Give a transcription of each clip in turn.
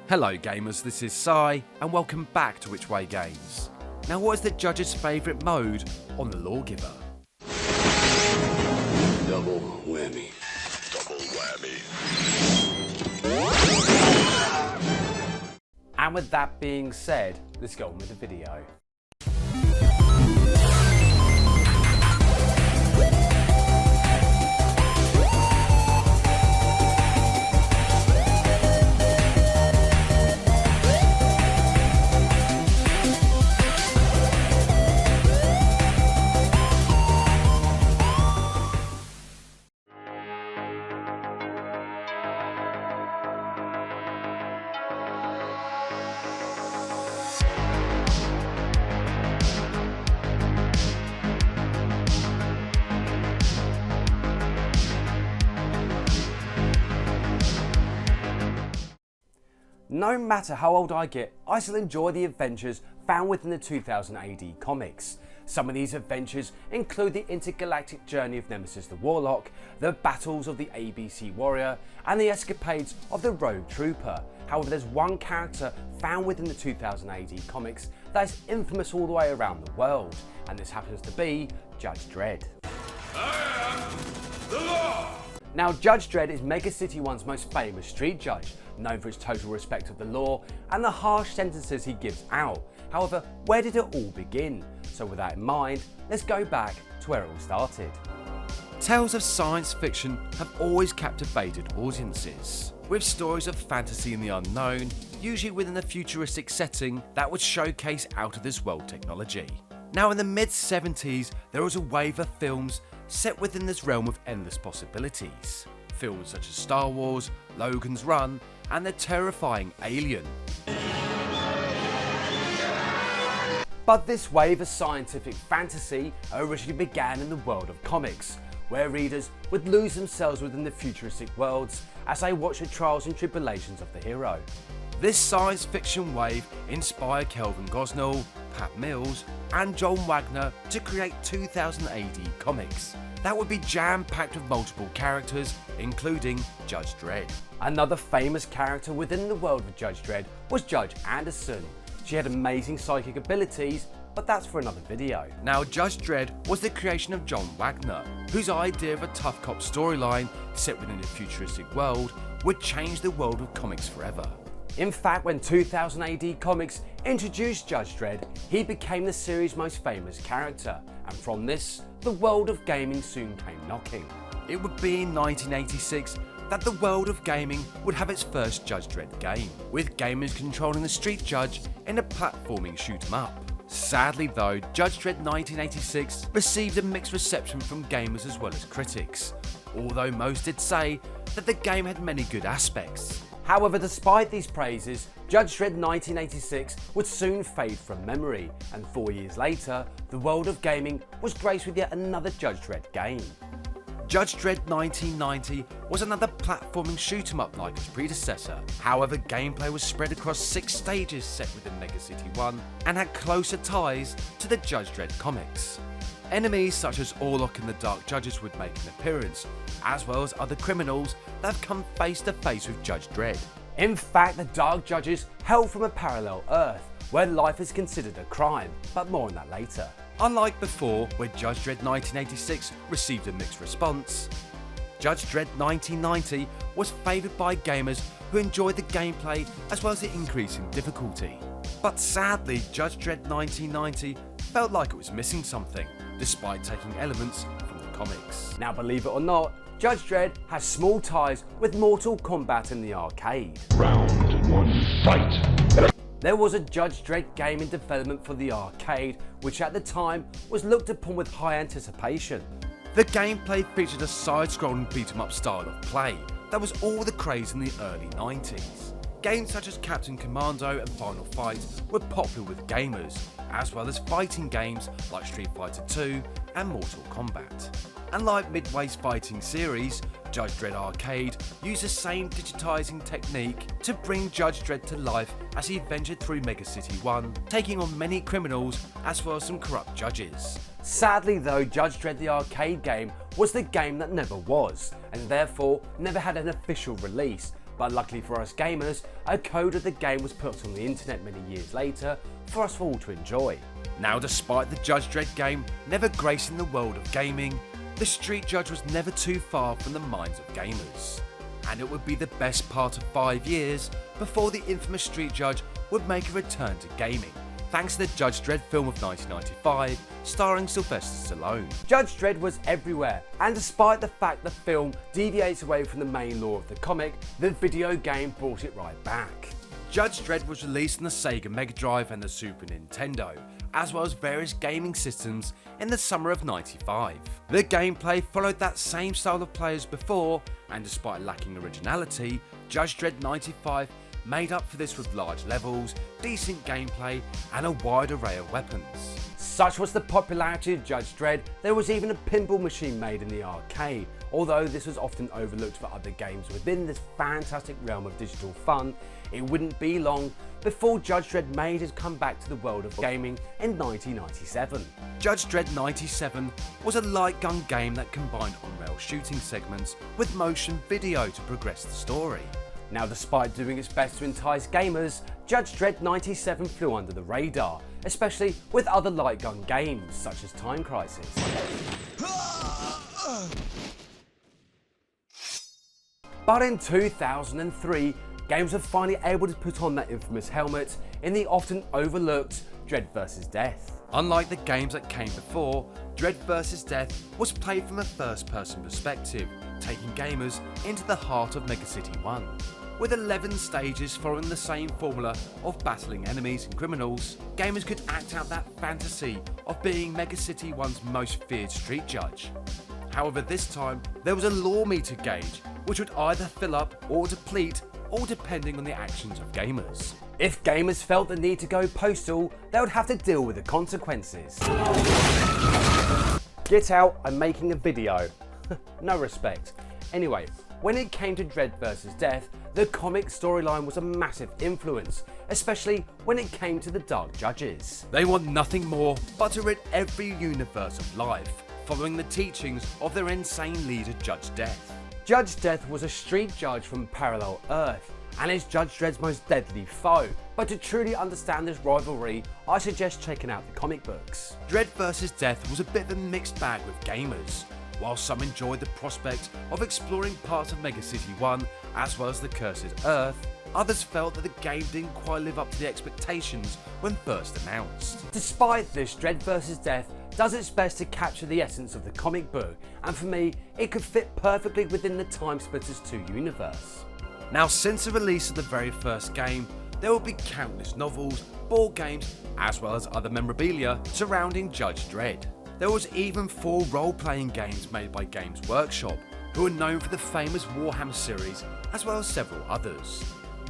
Hello gamers, this is Sai, and welcome back to Which Way Games. Now what is the judge's favourite mode on the Lawgiver? Double whammy. Double whammy. And with that being said, let's go on with the video. No matter how old I get, I still enjoy the adventures found within the 2000 AD comics. Some of these adventures include the intergalactic journey of Nemesis the Warlock, the battles of the ABC Warrior, and the escapades of the Rogue Trooper. However, there's one character found within the 2000 AD comics that is infamous all the way around the world, and this happens to be Judge Dredd. I am the law! Now, Judge Dredd is Mega City 1's most famous street judge, known for his total respect of the law and the harsh sentences he gives out. However, where did it all begin? So with that in mind, let's go back to where it all started. Tales of science fiction have always captivated audiences, with stories of fantasy and the unknown, usually within a futuristic setting that would showcase out-of-this-world technology. Now in the mid-70s, there was a wave of films set within this realm of endless possibilities. Films such as Star Wars, Logan's Run, and the terrifying Alien. But this wave of scientific fantasy originally began in the world of comics, where readers would lose themselves within the futuristic worlds as they watched the trials and tribulations of the hero. This science fiction wave inspired Kelvin Gosnell, Pat Mills, and John Wagner to create 2000 AD comics that would be jam-packed with multiple characters, including Judge Dredd. Another famous character within the world of Judge Dredd was Judge Anderson. She had amazing psychic abilities, but that's for another video. Now, Judge Dredd was the creation of John Wagner, whose idea of a tough cop storyline set within a futuristic world would change the world of comics forever. In fact, when 2000 AD Comics introduced Judge Dredd, he became the series' most famous character, and from this, the world of gaming soon came knocking. It would be in 1986 that the world of gaming would have its first Judge Dredd game, with gamers controlling the street judge in a platforming shoot-'em-up. Sadly though, Judge Dredd 1986 received a mixed reception from gamers as well as critics, although most did say that the game had many good aspects. However, despite these praises, Judge Dredd 1986 would soon fade from memory, and 4 years later, the world of gaming was graced with yet another Judge Dredd game. Judge Dredd 1990 was another platforming shoot-'em-up like its predecessor. However, gameplay was spread across 6 stages set within Mega City 1 and had closer ties to the Judge Dredd comics. Enemies such as Orlok and the Dark Judges would make an appearance, as well as other criminals that have come face to face with Judge Dredd. In fact, the Dark Judges hail from a parallel Earth, where life is considered a crime, but more on that later. Unlike before, where Judge Dredd 1986 received a mixed response, Judge Dredd 1990 was favoured by gamers who enjoyed the gameplay as well as the increase in difficulty. But sadly, Judge Dredd 1990 felt like it was missing something, despite taking elements from the comics. Now believe it or not, Judge Dredd has small ties with Mortal Kombat in the arcade. Round 1, fight! There was a Judge Dredd game in development for the arcade, which at the time was looked upon with high anticipation. The gameplay featured a side-scrolling beat-em-up style of play that was all the craze in the early 90s. Games such as Captain Commando and Final Fight were popular with gamers, as well as fighting games like Street Fighter 2 and Mortal Kombat. And like Midway's fighting series, Judge Dredd Arcade used the same digitising technique to bring Judge Dredd to life as he ventured through Mega City 1, taking on many criminals as well as some corrupt judges. Sadly though, Judge Dredd the arcade game was the game that never was, and therefore never had an official release, but luckily for us gamers, a code of the game was put on the internet many years later for us all to enjoy. Now, despite the Judge Dredd game never gracing the world of gaming, the Street Judge was never too far from the minds of gamers. And it would be the best part of 5 years before the infamous Street Judge would make a return to gaming, thanks to the Judge Dredd film of 1995, starring Sylvester Stallone. Judge Dredd was everywhere, and despite the fact the film deviates away from the main lore of the comic, the video game brought it right back. Judge Dredd was released on the Sega Mega Drive and the Super Nintendo, as well as various gaming systems in the summer of '95. The gameplay followed that same style of play as before, and despite lacking originality, Judge Dredd 95 made up for this with large levels, decent gameplay, and a wide array of weapons. Such was the popularity of Judge Dredd, there was even a pinball machine made in the arcade. Although this was often overlooked for other games within this fantastic realm of digital fun, it wouldn't be long before Judge Dredd made his comeback to the world of gaming in 1997. Judge Dredd 97 was a light gun game that combined on-rail shooting segments with motion video to progress the story. Now, despite doing its best to entice gamers, Judge Dredd 97 flew under the radar, especially with other light gun games such as Time Crisis. But in 2003, games were finally able to put on that infamous helmet in the often overlooked Dredd vs. Death. Unlike the games that came before, Dredd vs. Death was played from a first-person perspective, taking gamers into the heart of Mega City 1. With 11 stages following the same formula of battling enemies and criminals, gamers could act out that fantasy of being Mega City 1's most feared street judge. However, this time, there was a lore meter gauge, which would either fill up or deplete, all depending on the actions of gamers. If gamers felt the need to go postal, they would have to deal with the consequences. Get out, I'm making a video. No respect. Anyway, when it came to Dredd vs. Death, the comic storyline was a massive influence, especially when it came to the Dark Judges. They want nothing more but to rid every universe of life, following the teachings of their insane leader Judge Death. Judge Death was a street judge from parallel Earth, and is Judge Dredd's most deadly foe. But to truly understand this rivalry, I suggest checking out the comic books. Dredd vs. Death was a bit of a mixed bag with gamers. While some enjoyed the prospect of exploring parts of Mega City 1 as well as the Cursed Earth, others felt that the game didn't quite live up to the expectations when first announced. Despite this, Dredd vs. Death does its best to capture the essence of the comic book, and for me, it could fit perfectly within the Time Splitters 2 universe. Now, since the release of the very first game, there will be countless novels, board games, as well as other memorabilia surrounding Judge Dredd. There was even 4 role-playing games made by Games Workshop, who are known for the famous Warhammer series, as well as several others.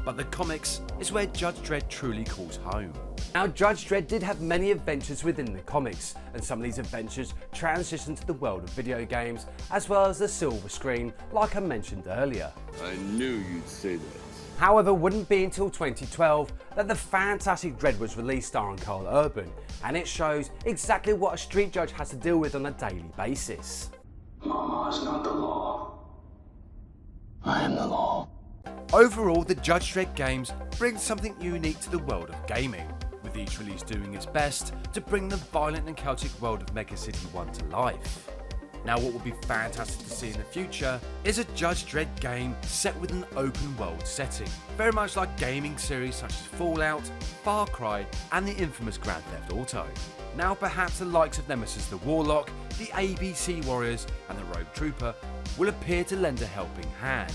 But the comics is where Judge Dredd truly calls home. Now, Judge Dredd did have many adventures within the comics, and some of these adventures transitioned to the world of video games, as well as the silver screen, like I mentioned earlier. I knew you'd say that. However, it wouldn't be until 2012 that the fantastic Dredd was released, starring Carl Urban, and it shows exactly what a street judge has to deal with on a daily basis. Mama is not the law. I am the law. Overall, the Judge Dredd games bring something unique to the world of gaming, with each release doing its best to bring the violent and chaotic world of Mega City 1 to life. Now, what would be fantastic to see in the future is a Judge Dredd game set with an open world setting, very much like gaming series such as Fallout, Far Cry, and the infamous Grand Theft Auto. Now, perhaps the likes of Nemesis the Warlock, the ABC Warriors, and the Rogue Trooper will appear to lend a helping hand,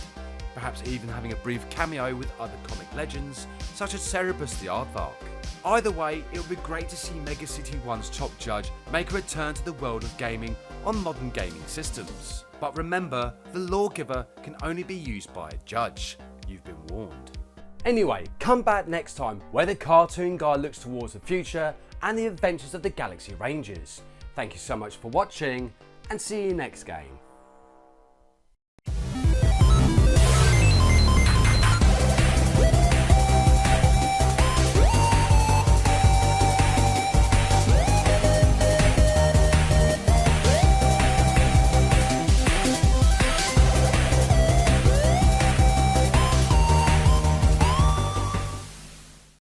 perhaps even having a brief cameo with other comic legends such as Cerebus the Aardvark. Either way, it would be great to see Mega City 1's top judge make a return to the world of gaming on modern gaming systems. But remember, the lawgiver can only be used by a judge. You've been warned. Anyway, come back next time where the cartoon guy looks towards the future and the adventures of the Galaxy Rangers. Thank you so much for watching, and see you next game.